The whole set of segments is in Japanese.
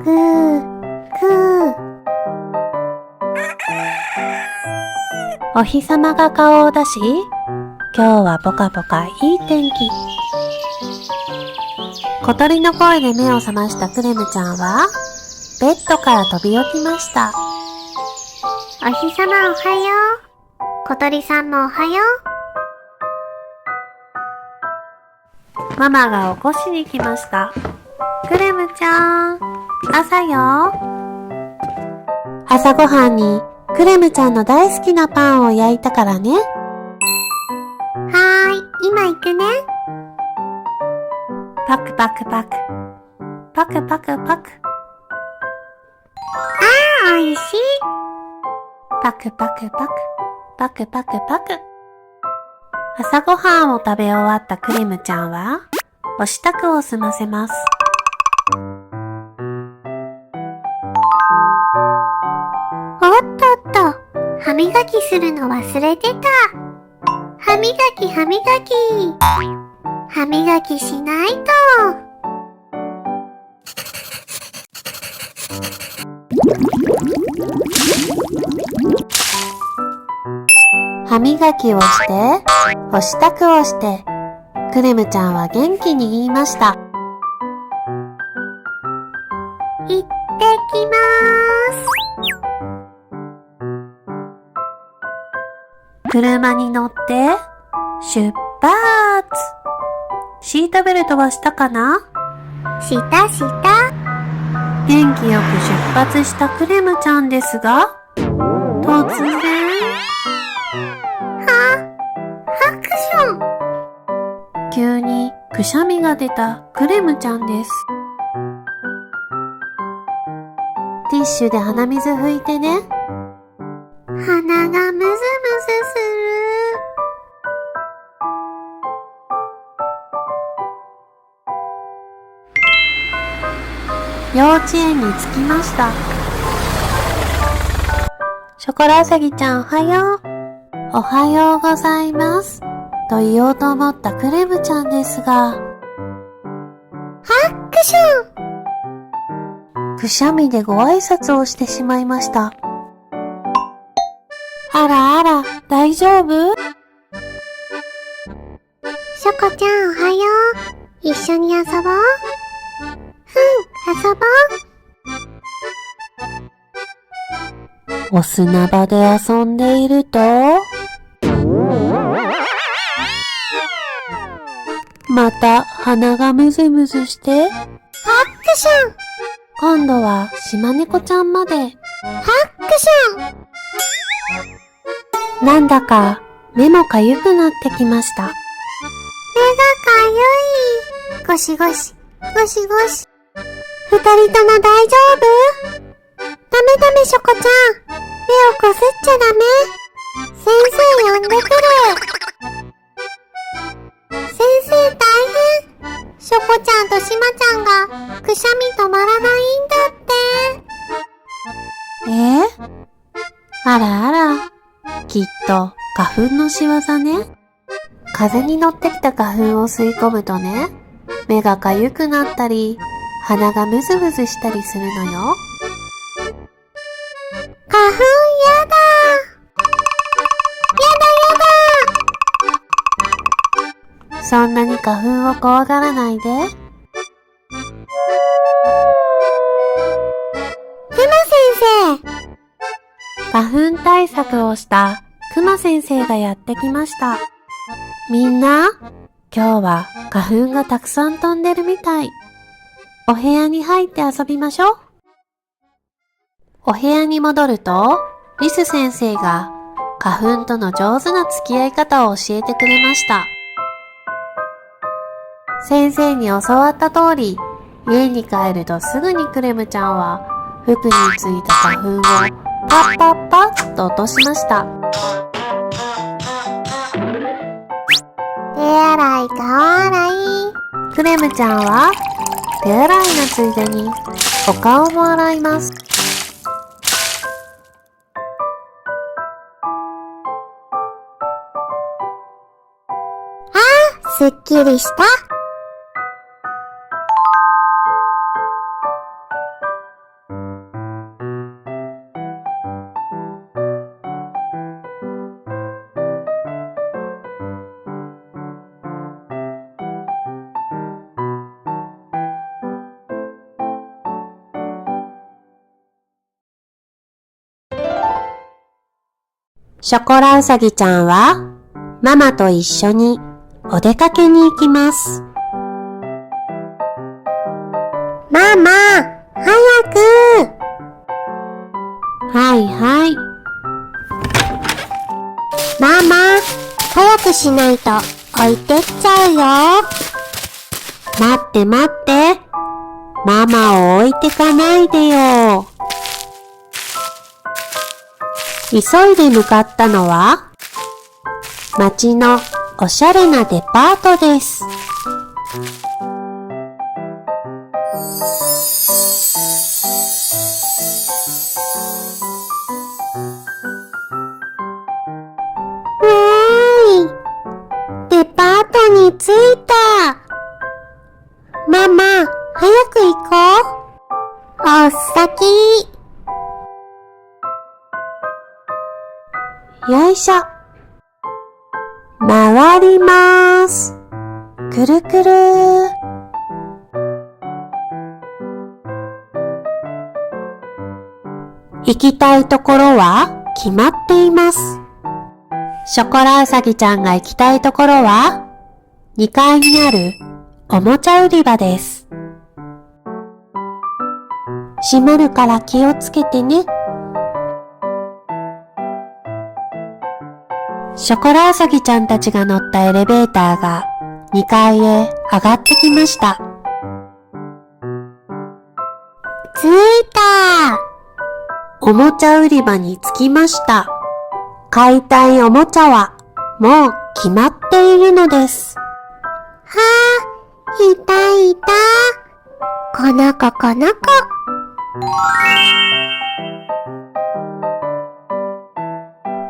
くー、くー。お日様が顔を出し、今日はポカポカいい天気。小鳥の声で目を覚ましたクレムちゃんは、ベッドから飛び起きました。お日様おはよう。小鳥さんもおはよう。ママが起こしに来ました。クレムちゃん、朝よ。朝ごはんにクレムちゃんの大好きなパンを焼いたからね。はーい、今行くね。パクパクパク。パクパクパク。あー、おいしい。パクパクパク。パクパクパク。朝ごはんを食べ終わったクレムちゃんは、お支度を済ませます。おっとっと、歯磨きするの忘れてた。歯磨き歯磨き。歯磨きしないと。歯磨きをして、お支度をして、クレムちゃんは元気に言いました。行ってきまーす。車に乗って、出発。シートベルトはしたかな？したした。元気よく出発したクレムちゃんですが、突然、ハクション。急にくしゃみが出たクレムちゃんです。ティッシュで鼻水拭いてね。鼻がムズムズする。幼稚園に着きました。ショコラウサギちゃんおはよう。おはようございます。と言おうと思ったクレムちゃんですが、ハクション。くしゃみでご挨拶をしてしまいました。あらあら、大丈夫？ショコちゃんおはよう。一緒に遊ぼう。遊ぼう。お砂場で遊んでいると、また鼻がムズムズして、ハクション。今度は島猫ちゃんまで、ハクション。なんだか目もかゆくなってきました。目がかゆい。ゴシゴシ、ゴシゴシ。二人とも大丈夫？ダメダメショコちゃん。目をこすっちゃダメ。先生呼んでくる。先生大変。ショコちゃんとシマちゃんがくしゃみ止まらないんだって。あらあら、きっと花粉の仕業ね。風に乗ってきた花粉を吸い込むとね、目がかゆくなったり、鼻がムズムズしたりするのよ。花粉やだ。やだやだ。そんなに花粉を怖がらないで。クマ先生。花粉対策をしたクマ先生がやってきました。みんな、今日は花粉がたくさん飛んでるみたい。お部屋に入って遊びましょう。お部屋に戻ると、リス先生が花粉との上手な付き合い方を教えてくれました。先生に教わった通り、家に帰るとすぐにクレムちゃんは服についた花粉をパッパッパッと落としました。手洗い、顔洗い。クレムちゃんは手洗いのついでにお顔も洗います。あ、すっきりした？ショコラウサギちゃんはママと一緒にお出かけに行きます。ママ、早く。はいはい。ママ、早くしないと置いてっちゃうよ。待って待って。ママを置いてかないでよ。急いで向かったのは街のおしゃれなデパートです。わーい、デパートに着いた。ママ、早く行こう。おっさき。よいしょ。回ります。くるくる。行きたいところは決まっています。ショコラウサギちゃんが行きたいところは2階にあるおもちゃ売り場です。閉まるから気をつけてね。ショコラウサギちゃんたちが乗ったエレベーターが2階へ上がってきました。着いた。おもちゃ売り場に着きました。買いたいおもちゃはもう決まっているのです。はあ、いたいた。この子この子。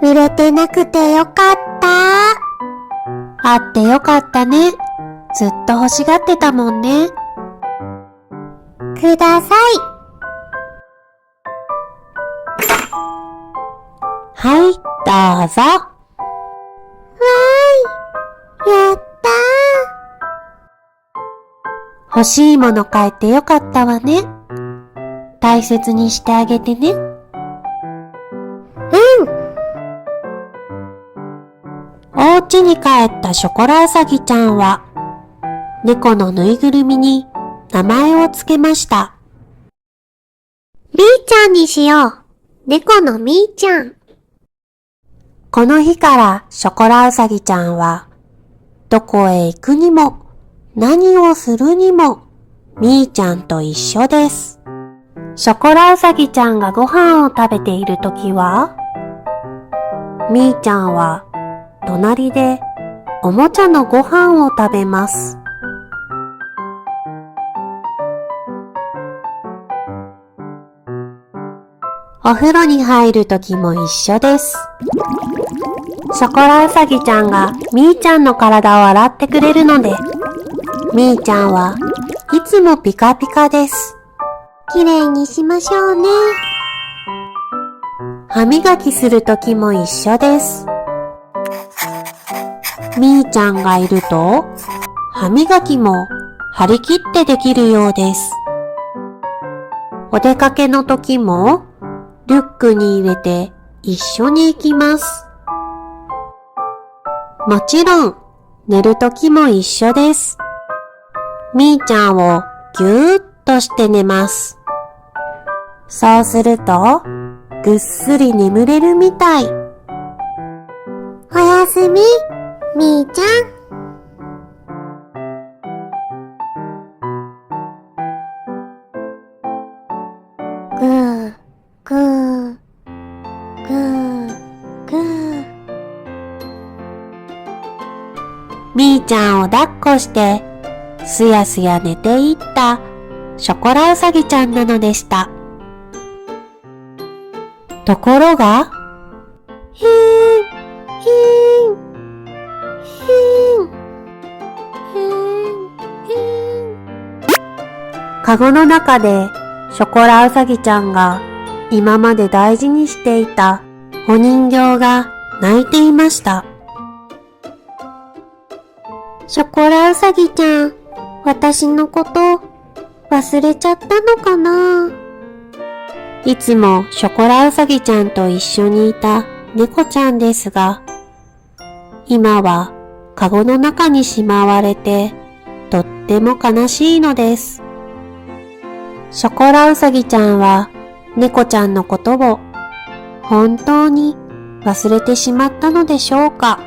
売れてなくてよかった。あってよかったね。ずっと欲しがってたもんね。ください。はい、どうぞ。わーい、やった欲しいもの買えてよかったわね。大切にしてあげてね。ー。うん。お家に帰ったショコラウサギちゃんは猫のぬいぐるみに名前をつけました。みーちゃんにしよう。猫のみーちゃん。この日からショコラウサギちゃんはどこへ行くにも何をするにもみーちゃんと一緒です。ショコラウサギちゃんがご飯を食べているときはみーちゃんは隣でおもちゃのご飯を食べます。お風呂に入るときも一緒です。ショコラウサギちゃんがみーちゃんの体を洗ってくれるので、みーちゃんはいつもピカピカです。きれいにしましょうね。歯磨きするときも一緒です。みーちゃんがいると、歯磨きも張り切ってできるようです。お出かけの時も、リュックに入れて一緒に行きます。もちろん、寝る時も一緒です。みーちゃんをぎゅーっとして寝ます。そうすると、ぐっすり眠れるみたい。おやすみ、みーちゃん。ぐー、ぐー、ぐー、ぐー。みーちゃんを抱っこして、すやすや寝ていったショコラウサギちゃんなのでした。ところが、ひーん、ひーん、ひーん。カゴの中でショコラウサギちゃんが今まで大事にしていたお人形が泣いていました。ショコラウサギちゃん、私のこと忘れちゃったのかな？いつもショコラウサギちゃんと一緒にいた猫ちゃんですが、今はカゴの中にしまわれてとっても悲しいのです。ショコラウサギちゃんは猫ちゃんのことを本当に忘れてしまったのでしょうか。